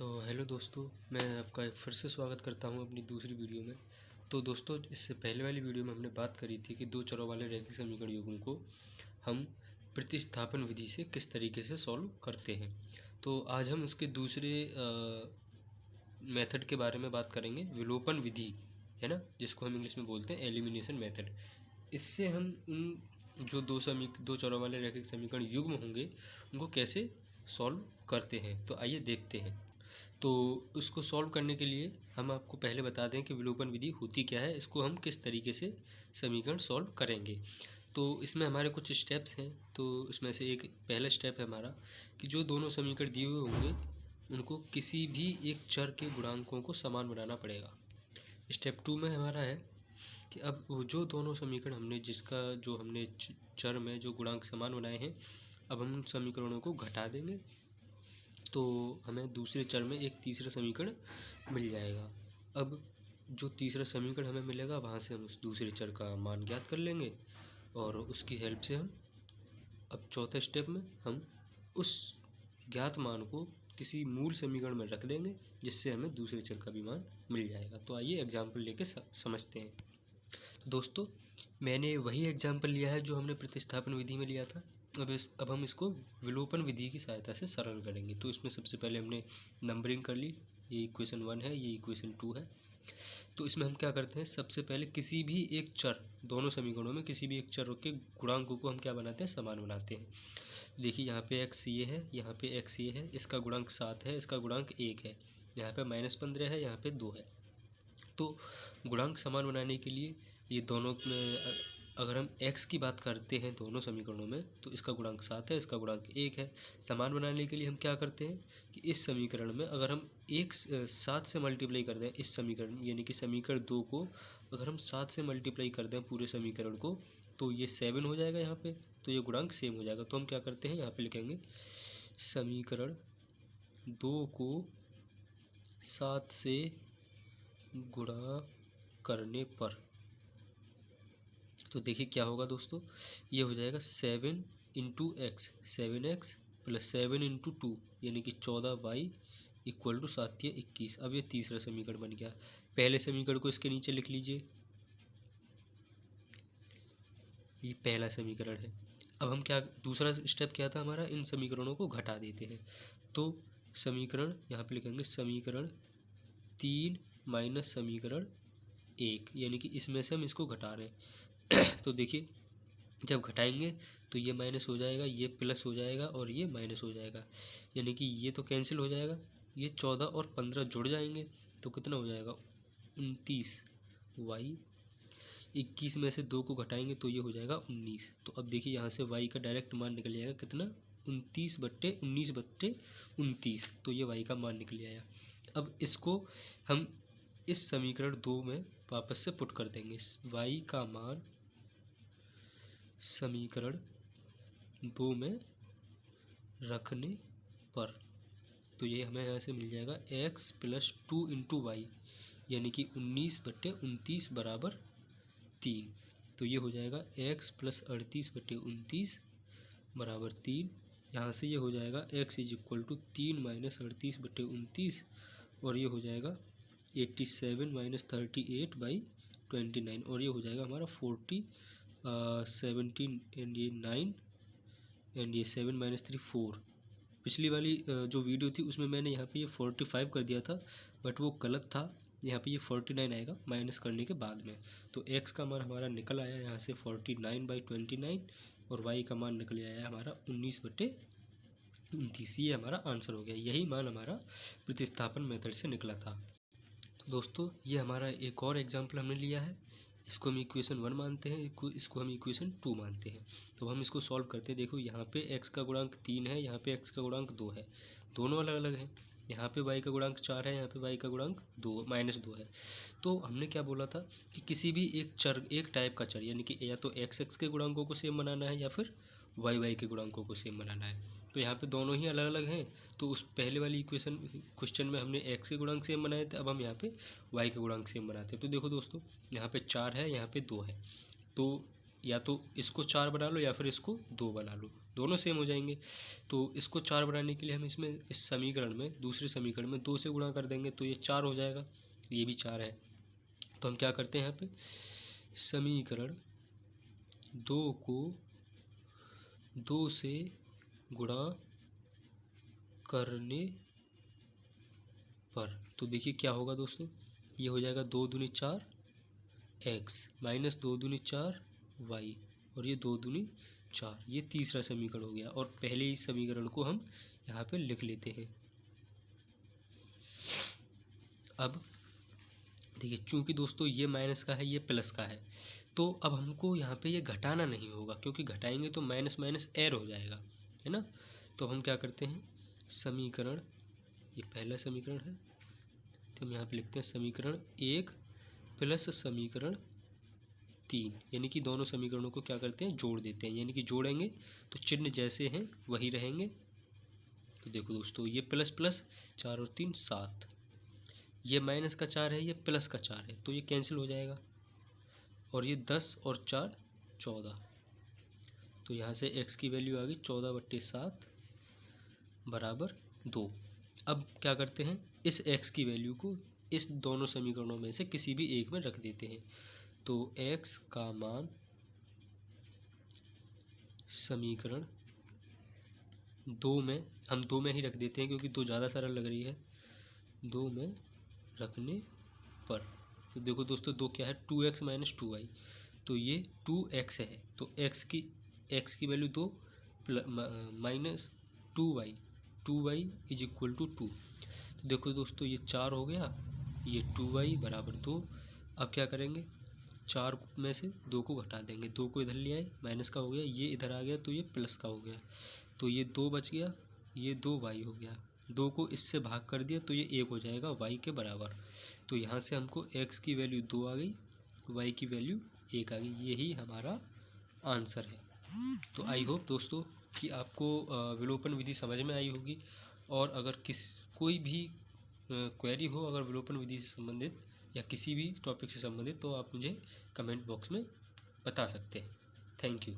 तो हेलो दोस्तों, मैं आपका एक फिर से स्वागत करता हूं अपनी दूसरी वीडियो में। तो दोस्तों, इससे पहले वाली वीडियो में हमने बात करी थी कि दो चरों वाले रैखिक समीकरण युग्म को हम प्रतिस्थापन विधि से किस तरीके से सॉल्व करते हैं। तो आज हम उसके दूसरे मेथड के बारे में बात करेंगे, विलोपन विधि, है ना, जिसको हम इंग्लिश में बोलते हैं एलिमिनेशन मेथड। इससे हम उन जो दो चरों वाले रैखिक समीकरण युग्म होंगे उनको कैसे सॉल्व करते हैं। तो आइए देखते हैं। तो उसको सॉल्व करने के लिए हम आपको पहले बता दें कि विलोपन विधि होती क्या है, इसको हम किस तरीके से समीकरण सॉल्व करेंगे। तो इसमें हमारे कुछ स्टेप्स हैं। तो इसमें से एक पहला स्टेप है हमारा कि जो दोनों समीकरण दिए हुए होंगे उनको किसी भी एक चर के गुणांकों को समान बनाना पड़ेगा। स्टेप 2 में हमारा है कि अब वो जो दोनों समीकरण हमने चर में जो गुणांक समान बनाए हैं, अब हम उन समीकरणों को घटा देंगे तो हमें दूसरे चर में एक तीसरा समीकरण मिल जाएगा। अब जो तीसरा समीकरण हमें मिलेगा वहाँ से हम उस दूसरे चर का मान ज्ञात कर लेंगे और उसकी हेल्प से हम अब चौथे स्टेप में हम उस ज्ञात मान को किसी मूल समीकरण में रख देंगे जिससे हमें दूसरे चर का भी मान मिल जाएगा। तो आइए एग्जाम्पल लेके समझते हैं। तो दोस्तों, मैंने वही एग्जाम्पल लिया है जो हमने प्रतिस्थापन विधि में लिया था। अब हम इसको विलोपन विधि की सहायता से सरल करेंगे। तो इसमें सबसे पहले हमने नंबरिंग कर ली। ये इक्वेशन 1 है, ये इक्वेशन 2 है। तो इसमें हम क्या करते हैं, सबसे पहले किसी भी एक चर, दोनों समीकरणों में किसी भी एक चर के गुणांकों को हम क्या बनाते हैं, समान बनाते हैं। देखिए यहाँ पे x ये है, यहाँ पे x ये है, इसका गुणांक 7 है, इसका गुणांक 1 है, यहाँ पे -15 है, यहाँ पे 2 है। तो गुणांक समान बनाने के लिए ये दोनों में अगर हम x की बात करते हैं दोनों समीकरणों में, तो इसका गुणांक 7 है, इसका गुणांक 1 है। समान बनाने के लिए हम क्या करते हैं कि इस समीकरण में अगर हम 7 से मल्टीप्लाई कर दें इस समीकरण, यानी कि समीकरण 2 को अगर हम 7 से मल्टीप्लाई कर दें पूरे समीकरण को, तो ये 7 हो जाएगा यहाँ पे, तो ये गुणांक सेम हो जाएगा। तो हम क्या करते हैं, यहाँ पे लिखेंगे समीकरण 2 को 7 से गुणा करने पर, तो देखिए क्या होगा दोस्तों, ये हो जाएगा 7 into x, 7x plus 7 into 2 यानी कि 14y इक्वल टू 7 या 21। अब ये तीसरा समीकरण बन गया। पहले समीकरण को इसके नीचे लिख लीजिए, ये पहला समीकरण है। अब हम क्या, दूसरा स्टेप क्या था हमारा, इन समीकरणों को घटा देते हैं। तो समीकरण यहाँ पे लिखेंगे समीकरण 3 माइनस समीकरण 1, यानी कि इसमें से हम इसको घटा रहे हैं। तो देखिए जब घटाएंगे तो ये माइनस हो जाएगा, ये प्लस हो जाएगा और ये माइनस हो जाएगा, यानी कि ये तो कैंसिल हो जाएगा। ये 14 और 15 जुड़ जाएंगे तो कितना हो जाएगा, 29y। 21 में से 2 को घटाएंगे तो ये हो जाएगा 19। तो अब देखिए यहाँ से y का डायरेक्ट मान निकल जाएगा कितना, 19/29। तो ये y का मान निकल आया। अब इसको हम इस समीकरण 2 में वापस से पुट कर देंगे। y का मान समीकरण 2 में रखने पर, तो ये हमें यहाँ से मिल जाएगा x प्लस 2 इंटू वाई, यानी कि 19/29 बराबर 3। तो ये हो जाएगा x प्लस 38/29 बराबर 3। यहाँ से ये हो जाएगा x is equal to 3 minus 38/29 और ये हो जाएगा 87 माइनस 38/29 और ये हो जाएगा हमारा 17 एंड ये 9 एंड ये 7 माइनस 3 4। पिछली वाली जो वीडियो थी उसमें मैंने यहाँ पे ये 45 कर दिया था, बट वो गलत था। यहाँ पे ये 49 आएगा माइनस करने के बाद में। तो x का मान हमारा निकल आया यहाँ से 49/29 और y का मान निकल आया हमारा 19/29। ये हमारा आंसर हो गया। यही मान हमारा प्रतिस्थापन मेथड से निकला था। तो दोस्तों, ये हमारा एक और एग्जाम्पल हमने लिया है। इसको हम इक्वेशन 1 मानते हैं, इसको हम इक्वेशन 2 मानते हैं। तो हम इसको सॉल्व करते हैं। देखो यहाँ पे x का गुणांक 3 है, यहाँ पे x का गुणांक 2 है, दोनों अलग अलग हैं। यहाँ पे y का गुणांक 4 है, यहाँ पे y का गुणांक -2 है। तो हमने क्या बोला था कि किसी भी एक टाइप का चर, यानी कि या तो x के गुणांकों को सेम बनाना है या फिर y के गुणांकों को सेम बनाना है। तो यहाँ पे दोनों ही अलग अलग हैं। तो उस पहले वाली क्वेश्चन में हमने x के गुणांक सेम बनाए थे, अब हम यहाँ पे y के गुणांक सेम बनाते हैं। तो देखो दोस्तों, यहाँ पे 4 है, यहाँ पे 2 है, तो या तो इसको 4 बना लो या फिर इसको 2 बना लो। दोनों सेम हो जाएंगे। तो इसको 4 बनाने के लिए हम इसमें इस समीकरण में दूसरे समीकरण में 2 से गुणा कर देंगे तो ये 4 हो जाएगा, ये भी 4 है। तो हम क्या करते हैं यहाँ पे समीकरण 2 को 2 से गुणा करने पर तो देखिए क्या होगा दोस्तों, ये हो जाएगा 2 दूनी 4 एक्स माइनस 2 दूनी 4 वाई और ये 2 दूनी 4, ये तीसरा समीकरण हो गया। और पहले इस समीकरण को हम यहाँ पे लिख लेते हैं। अब देखिए चूंकि दोस्तों ये माइनस का है ये प्लस का है, तो अब हमको यहाँ पे ये घटाना नहीं होगा, क्योंकि घटाएंगे तो माइनस माइनस ऐड हो जाएगा, है ना। तो हम क्या करते हैं समीकरण, ये पहला समीकरण है तो हम यहाँ पे लिखते हैं समीकरण 1 प्लस समीकरण 3, यानी कि दोनों समीकरणों को क्या करते हैं जोड़ देते हैं, यानी कि जोड़ेंगे तो चिन्ह जैसे हैं वही रहेंगे। तो देखो दोस्तों ये प्लस प्लस 4 और 3 7, ये माइनस का 4 है ये प्लस का 4 है तो ये कैंसिल हो जाएगा, और ये 10 और 4 14, तो यहाँ से x की वैल्यू आ गई 14/7 बराबर 2। अब क्या करते हैं इस x की वैल्यू को इस दोनों समीकरणों में से किसी भी एक में रख देते हैं। तो x का मान समीकरण 2 में, हम 2 में ही रख देते हैं क्योंकि 2 ज़्यादा सरल लग रही है, 2 में रखने पर तो देखो दोस्तों 2 क्या है 2x माइनस 2y, तो ये 2x है तो x की value 2 minus 2y is equal to 2। तो देखो दोस्तों ये 4 हो गया, ये 2y बराबर 2। अब क्या करेंगे 4 में से 2 को घटा देंगे, 2 को इधर ले आए माइनस का हो गया, ये इधर आ गया तो ये प्लस का हो गया, तो ये 2 बच गया, ये 2y हो गया, 2 को इससे भाग कर दिया तो ये 1 हो जाएगा y के बराबर। तो यहाँ से हमको x की वैल्यू 2 आ गई, y की वैल्यू 1 आ गई, यही हमारा आंसर है। तो आई होप दोस्तों कि आपको विलोपन विधि समझ में आई होगी, और अगर कोई भी क्वेरी हो अगर विलोपन विधि से संबंधित या किसी भी टॉपिक से संबंधित तो आप मुझे कमेंट बॉक्स में बता सकते हैं। Thank you.